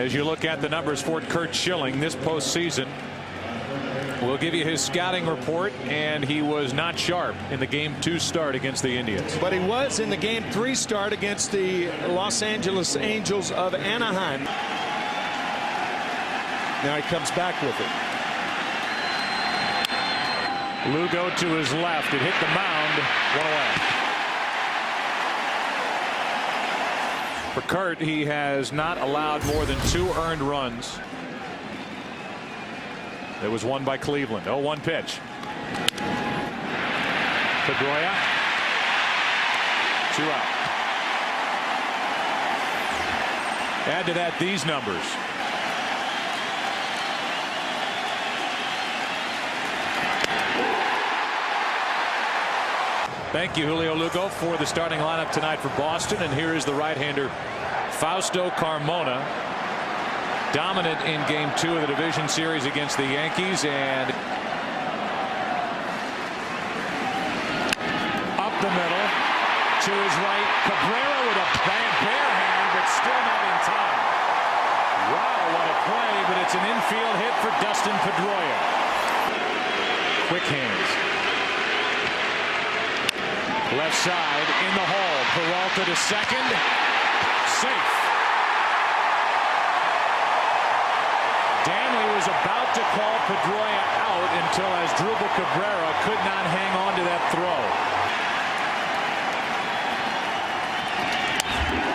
As you look at the numbers for Curt Schilling this postseason, we'll give you his scouting report, and he was not sharp in the Game 2 start against the Indians. But he was in the Game 3 start against the Los Angeles Angels of Anaheim. Now he comes back with it. Lugo to his left. It hit the mound. 1 away. For Curt, he has not allowed more than 2 earned runs. There was one by Cleveland. 0-1 pitch. Pedroia. 2 out. Add to that these numbers. Thank you, Julio Lugo, for the starting lineup tonight for Boston. And here is the right-hander, Fausto Carmona, dominant in Game 2 of the division series against the Yankees. And up the middle to his right, Cabrera with a bare hand, but still not in time. Wow, what a play, but it's an infield hit for Dustin Pedroia. Quick hands. Left side in the hole. Peralta to second. Safe. Danley was about to call Pedroia out until Asdrubal Cabrera could not hang on to that throw.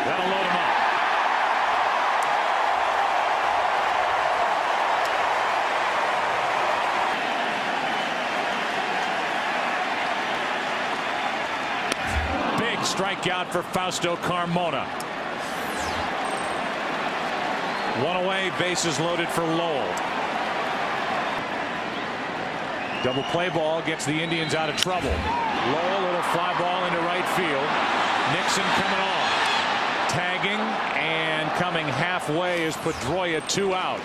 That'll load him up. Strikeout for Fausto Carmona. 1 away, bases loaded for Lowell. Double play ball gets the Indians out of trouble. Lowell, little fly ball into right field. Nixon coming on. Tagging and coming halfway is Pedroia, 2 out.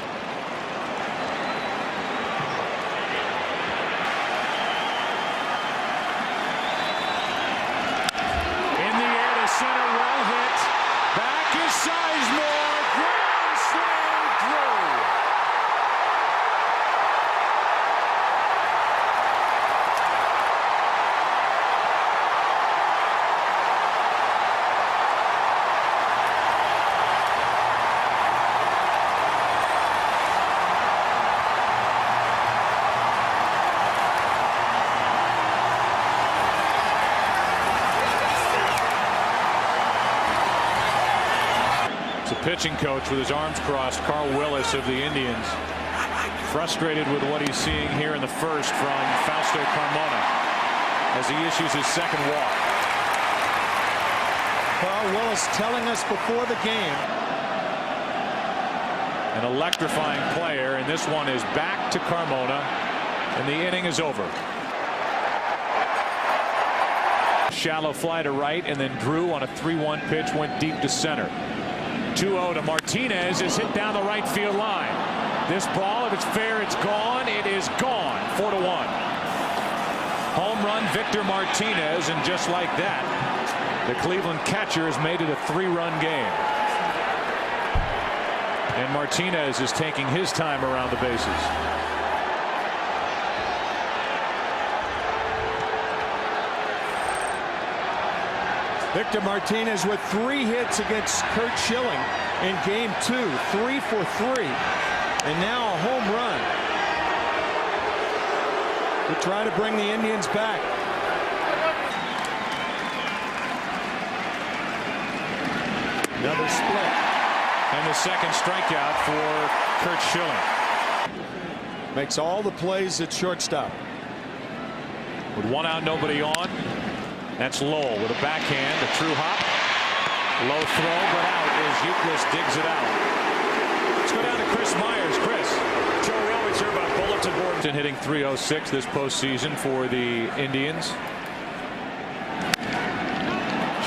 Pitching coach with his arms crossed, Carl Willis of the Indians, frustrated with what he's seeing here in the first from Fausto Carmona as he issues his second walk. Carl Willis telling us before the game. An electrifying player, and this one is back to Carmona, and the inning is over. Shallow fly to right, and then Drew on a 3-1 pitch went deep to center. 2-0 to Martinez is hit down the right field line. This ball, if it's fair, it's gone. It is gone. 4-1. Home run, Victor Martinez, and just like that, the Cleveland catcher has made it a 3-run game. And Martinez is taking his time around the bases. Victor Martinez with 3 hits against Curt Schilling in Game 2, 3 for 3, and now a home run to try to bring the Indians back. Another split, and the second strikeout for Curt Schilling. Makes all the plays at shortstop. With 1 out, nobody on. That's Lowell with a backhand, a true hop. Low throw, but out as Euclid digs it out. Let's go down to Chris Myers. Chris. Joe, we always hear about bulletin boards. And hitting .306 this postseason for the Indians.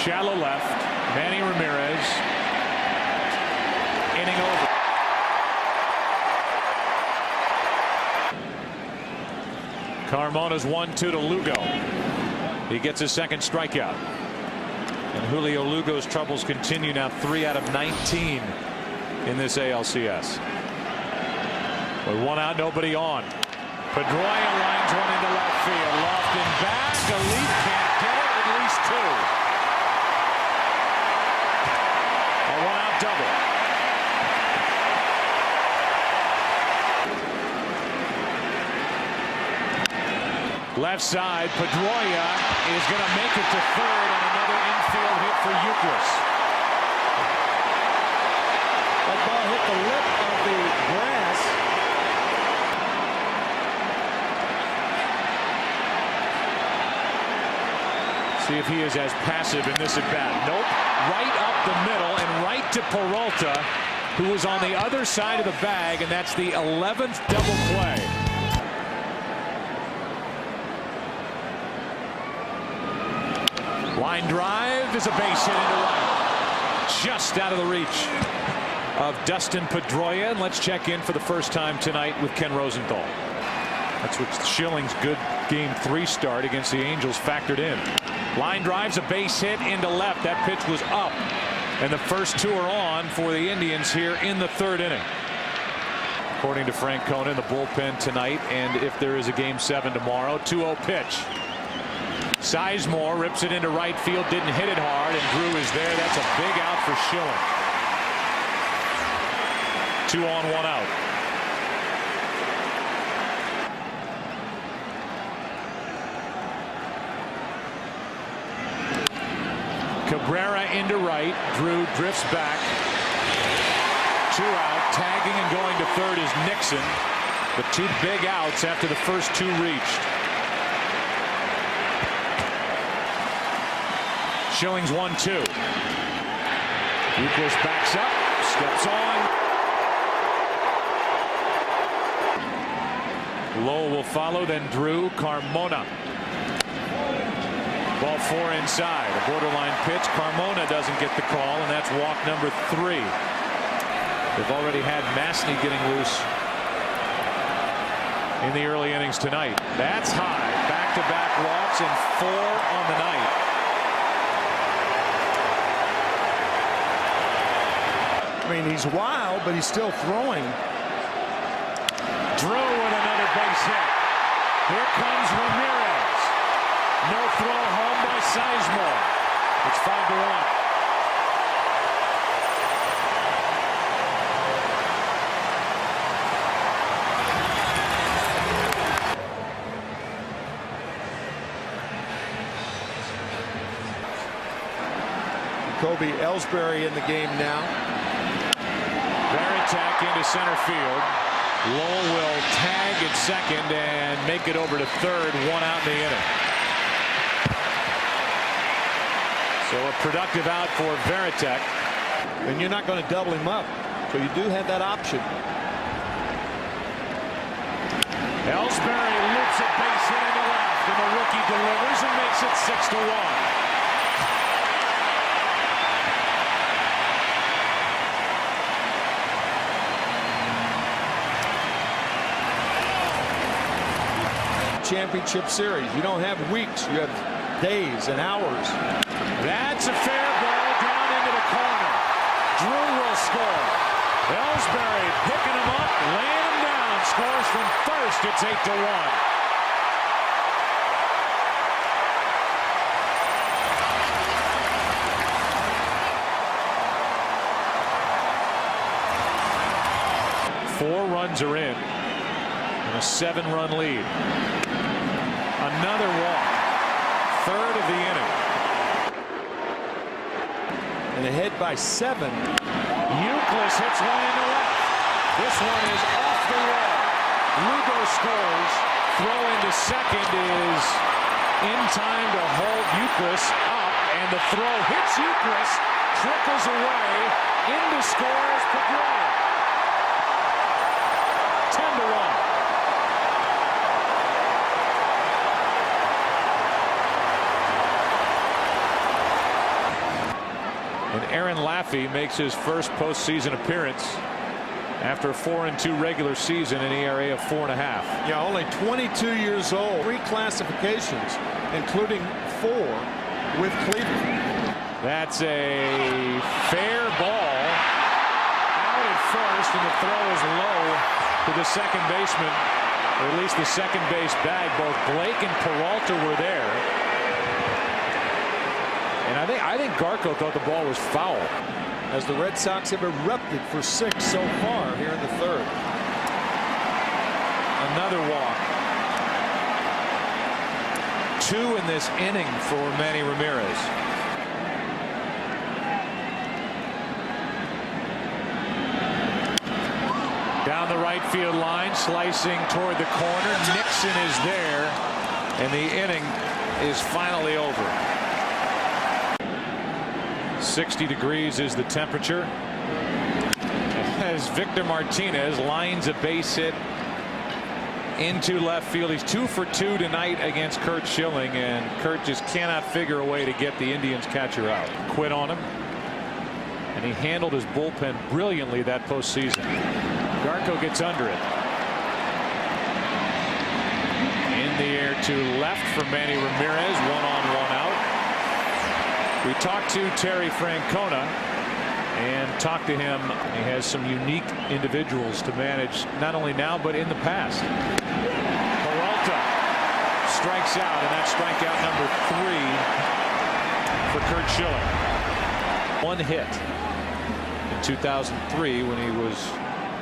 Shallow left. Manny Ramirez. Inning over. Carmona's 1-2 to Lugo. He gets his second strikeout. And Julio Lugo's troubles continue now. 3 out of 19 in this ALCS. With one out, nobody on. Pedroia lines one into left field. Lofton back. Elite can't get it. At least two. A one-out double. Left side, Pedroia is going to make it to third on another infield hit for Euclid. That ball hit the lip of the grass. See if he is as passive in this at bat. Nope. Right up the middle and right to Peralta, who was on the other side of the bag, and that's the 11th double play. Line drive is a base hit into right. Just out of the reach of Dustin Pedroia. And let's check in for the first time tonight with Ken Rosenthal. That's what Schilling's good Game 3 start against the Angels factored in. Line drives a base hit into left. That pitch was up. And the first two are on for the Indians here in the third inning. According to Frank Conan, the bullpen tonight, and if there is a Game 7 tomorrow, 2-0 pitch. Sizemore rips it into right field, didn't hit it hard, and Drew is there. That's a big out for Schilling. 2 on, 1 out. Cabrera into right. Drew drifts back. 2 out. Tagging and going to third is Nixon. The 2 big outs after the first 2 reached. Schilling's 1-2. Euclid backs up, steps on. Lowell will follow, then Drew. Carmona. Ball 4 inside. A borderline pitch. Carmona doesn't get the call, and that's walk number 3. They've already had Masney getting loose in the early innings tonight. That's high. Back-to-back walks and 4 on the night. I mean, he's wild, but he's still throwing. Drew with another base hit. Here comes Ramirez. No throw home by Sizemore. It's 5-1. Kobe Ellsbury in the game now. Veritek into center field. Lowell will tag at second and make it over to third. 1 out in the inning. So a productive out for Veritek. And you're not going to double him up. So you do have that option. Ellsbury loops a base hit into left, and the rookie delivers and makes it 6-1. Championship series. You don't have weeks. You have days and hours. That's a fair ball down into the corner. Drew will score. Ellsbury picking him up, laying him down. Scores from first. It's 8-1. Four runs are in. And a 7-run lead. Another walk. Third of the inning. And ahead by 7. Euclid hits one into left. This one is off the wall. Lugo scores. Throw into second is in time to hold Euclid up. And the throw hits Euclid. Trickles away. Into scores Pedroia. 10-1. And Aaron Laffey makes his first postseason appearance after a 4-2 regular season, an ERA of 4.5. Yeah, only 22 years old. 3 classifications, including 4 with Cleveland. That's a fair ball out in first, and the throw is low to the second baseman, or at least the second base bag. Both Blake and Peralta were there. And I think Garco thought the ball was foul. As the Red Sox have erupted for 6 so far here in the third. Another walk. 2 in this inning for Manny Ramirez. Down the right field line, slicing toward the corner. Nixon is there, and the inning is finally over. 60 degrees is the temperature. As Victor Martinez lines a base hit into left field. He's 2 for 2 tonight against Curt Schilling, and Curt just cannot figure a way to get the Indians catcher out. Quit on him, and he handled his bullpen brilliantly that postseason. Garco gets under it. In the air to left for Manny Ramirez. 1-on-1 out. We talked to Terry Francona and talked to him. He has some unique individuals to manage, not only now but in the past. Peralta strikes out, and that's strikeout number 3 for Curt Schilling. 1 hit in 2003 when he was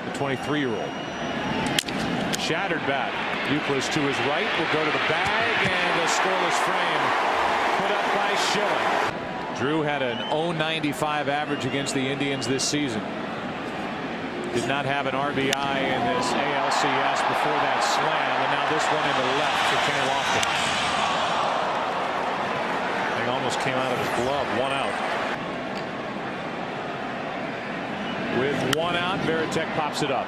a 23-year-old. Shattered bat. Euclid to his right will go to the bag, and a scoreless frame put up by Schilling. Drew had an .095 average against the Indians this season. Did not have an RBI in this ALCS before that slam, and now this one into left for Kenny Lofton. It almost came out of his glove. 1 out. With 1 out, Veritek pops it up.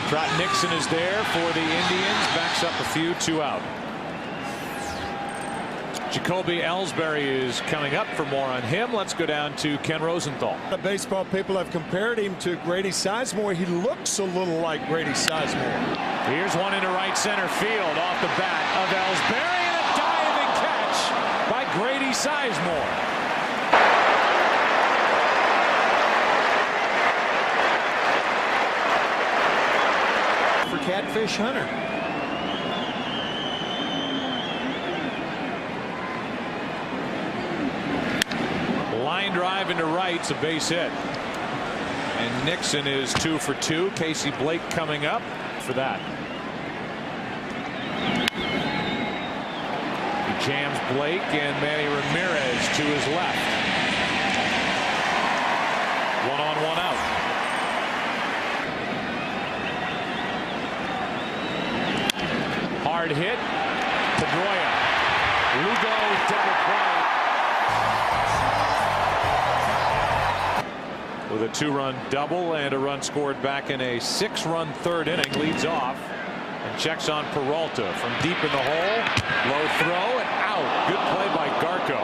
Trot Nixon is there for the Indians. Backs up a few. 2 out. Jacoby Ellsbury is coming up. For more on him, let's go down to Ken Rosenthal. The baseball people have compared him to Grady Sizemore. He looks a little like Grady Sizemore. Here's one into right center field off the bat of Ellsbury, and a diving catch by Grady Sizemore. For Catfish Hunter. Line drive into right. It's a base hit. And Nixon is 2 for 2. Casey Blake coming up for that. He jams Blake, and Manny Ramirez to his left. 1-on-1 out. Hard hit. Pedroia. Lugo double play. With a 2-run double and a run scored back in a 6-run third inning, leads off and checks on Peralta from deep in the hole. Low throw and out. Good play by Garco.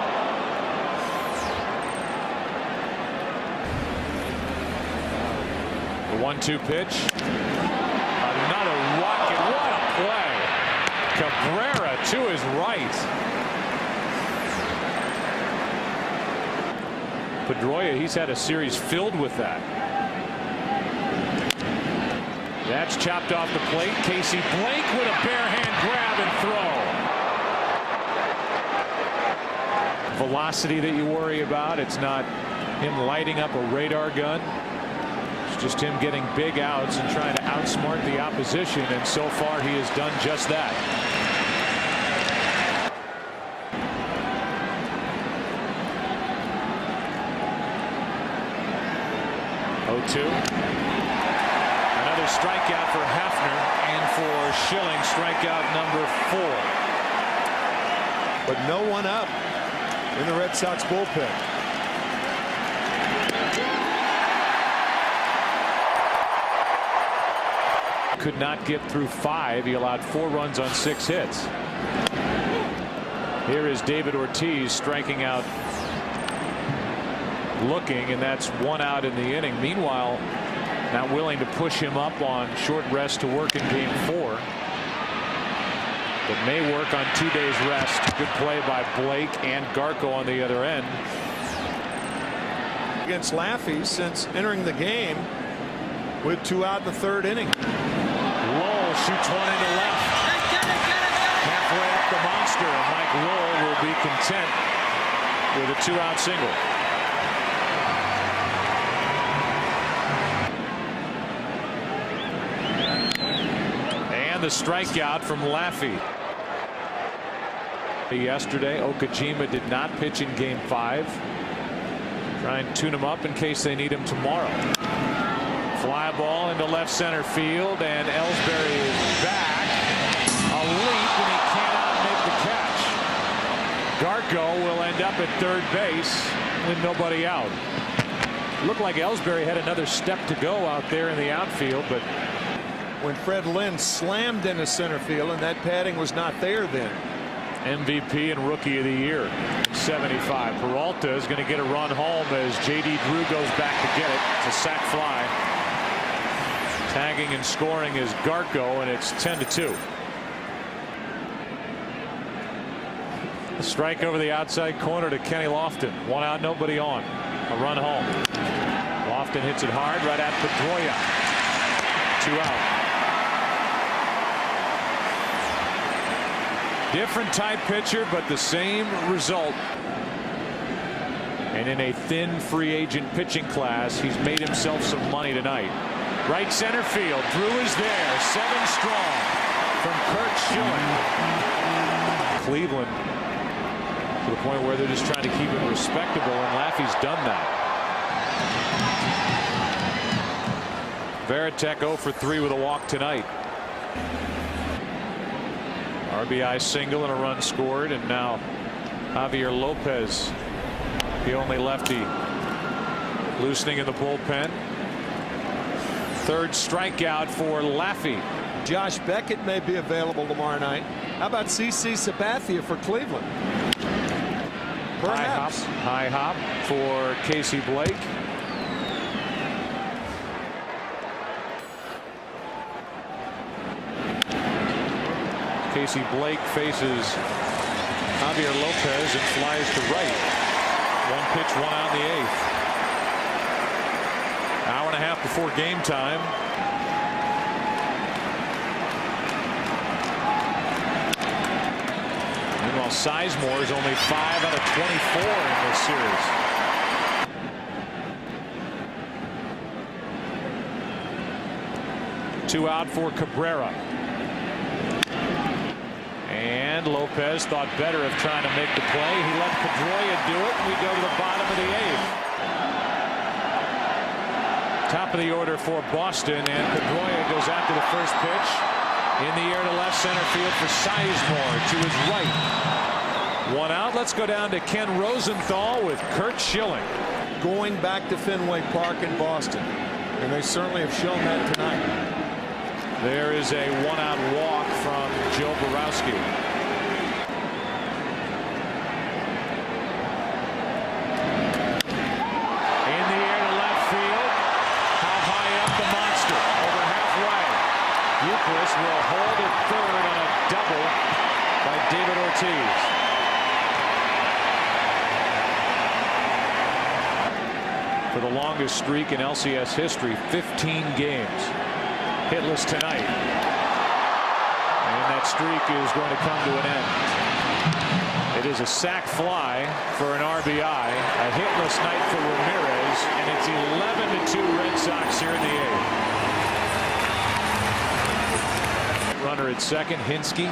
The 1-2 pitch. Another rocket. What a play. Cabrera to his right. Pedroia, he's had a series filled with that. That's chopped off the plate. Casey Blake with a bare hand grab and throw. Velocity that you worry about. It's not him lighting up a radar gun. It's just him getting big outs and trying to outsmart the opposition, and so far he has done just that. 0-2. Another strikeout for Hafner, and for Schilling, strikeout number 4. But no one up in the Red Sox bullpen. Could not get through 5. He allowed 4 runs on 6 hits. Here is David Ortiz striking out, looking, and that's 1 out in the inning. Meanwhile, not willing to push him up on short rest to work in game 4, but may work on 2 days rest. Good play by Blake and Garco on the other end. against Laffey since entering the game with 2 out in the 3rd inning. Lowell shoots one into left. Halfway up the monster, and Mike Lowell will be content with a 2-out single. And the strikeout from Laffey. Yesterday, Okajima did not pitch in Game 5. Try and tune him up in case they need him tomorrow. Fly ball into left center field, and Ellsbury is back. A leap, and he cannot make the catch. Garko will end up at 3rd base with nobody out. Looked like Ellsbury had another step to go out there in the outfield, but when Fred Lynn slammed into center field, and that padding was not there then. MVP and Rookie of the Year. 75. Peralta is going to get a run home as J.D. Drew goes back to get it. It's a sac fly. Tagging and scoring is Garko, and it's 10-2. A strike over the outside corner to Kenny Lofton. 1 out, nobody on. A run home. Lofton hits it hard right at Pedroia. 2 out. Different type pitcher, but the same result. And in a thin free agent pitching class, he's made himself some money tonight. Right center field. Drew is there. 7 strong from Curt Schilling. Cleveland to the point where they're just trying to keep it respectable, and Laffey's done that. Veritek 0 for 3 with a walk tonight. RBI single and a run scored, and now Javier Lopez, the only lefty, loosening in the bullpen. 3rd strikeout for Laffey. Josh Beckett may be available tomorrow night. How about CC Sabathia for Cleveland? Perhaps. High hop for Casey Blake. Casey Blake faces Javier Lopez and flies to right. 1 pitch, 1 out in the 8th. Hour and a half before game time. Meanwhile, Sizemore is only 5 out of 24 in this series. 2 out for Cabrera. And Lopez thought better of trying to make the play. He let Pedroia do it, and we go to the bottom of the 8th. Top of the order for Boston, and Pedroia goes after the first pitch. In the air to left center field for Sizemore to his right. 1 out. Let's go down to Ken Rosenthal with Curt Schilling. Going back to Fenway Park in Boston, and they certainly have shown that tonight. There is a 1-out walk from Joe Borowski. In the air to left field. How high up the monster? Over halfway. Euclid will hold at 3rd on a double by David Ortiz. For the longest streak in LCS history, 15 games. Hitless tonight, and that streak is going to come to an end. It is a sac fly for an RBI, a hitless night for Ramirez, and it's 11-2 Red Sox here in the 8th. Runner at second, Hinsky,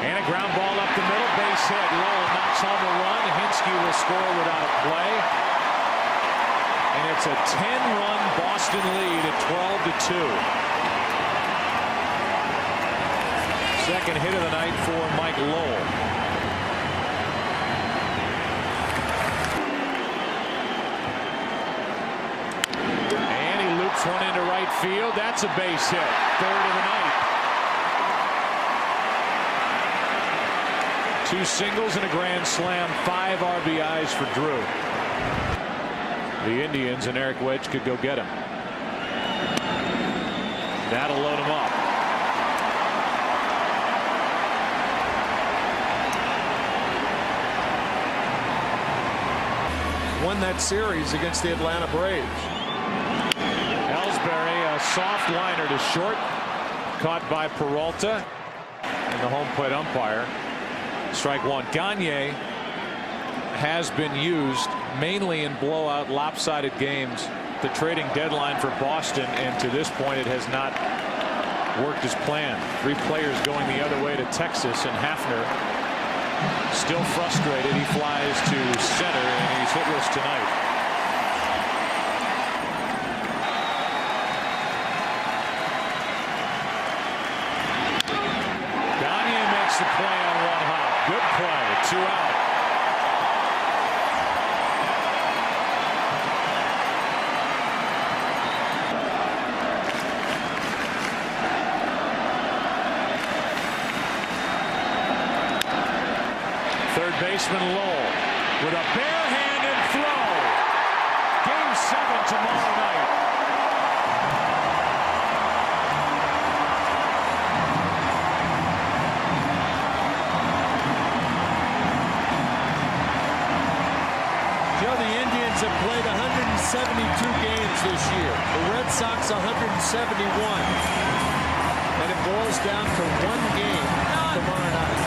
and a ground ball up the middle, base hit. Lowell knocks home a run. Hinsky will score without a play. And it's a 10-run Boston lead at 12-2. Second hit of the night for Mike Lowell. And he loops one into right field. That's a base hit. 3rd of the night. 2 singles and a grand slam. 5 RBIs for Drew. The Indians and Eric Wedge could go get him. That'll load him up. won that series against the Atlanta Braves. Ellsbury, a soft liner to short, caught by Peralta and the home plate umpire. Strike one. Gagne has been used mainly in blowout lopsided games. The trading deadline for Boston, and to this point it has not worked as planned. 3 players going the other way to Texas, and Hafner still frustrated. He flies to center and he's hitless tonight. Gagne makes the play on 1 hop. Good play. 2 out. Third baseman Lowell with a barehanded throw. Game 7 tomorrow night. Joe, the Indians have played 172 games this year. The Red Sox 171. And it boils down to 1 game tomorrow night.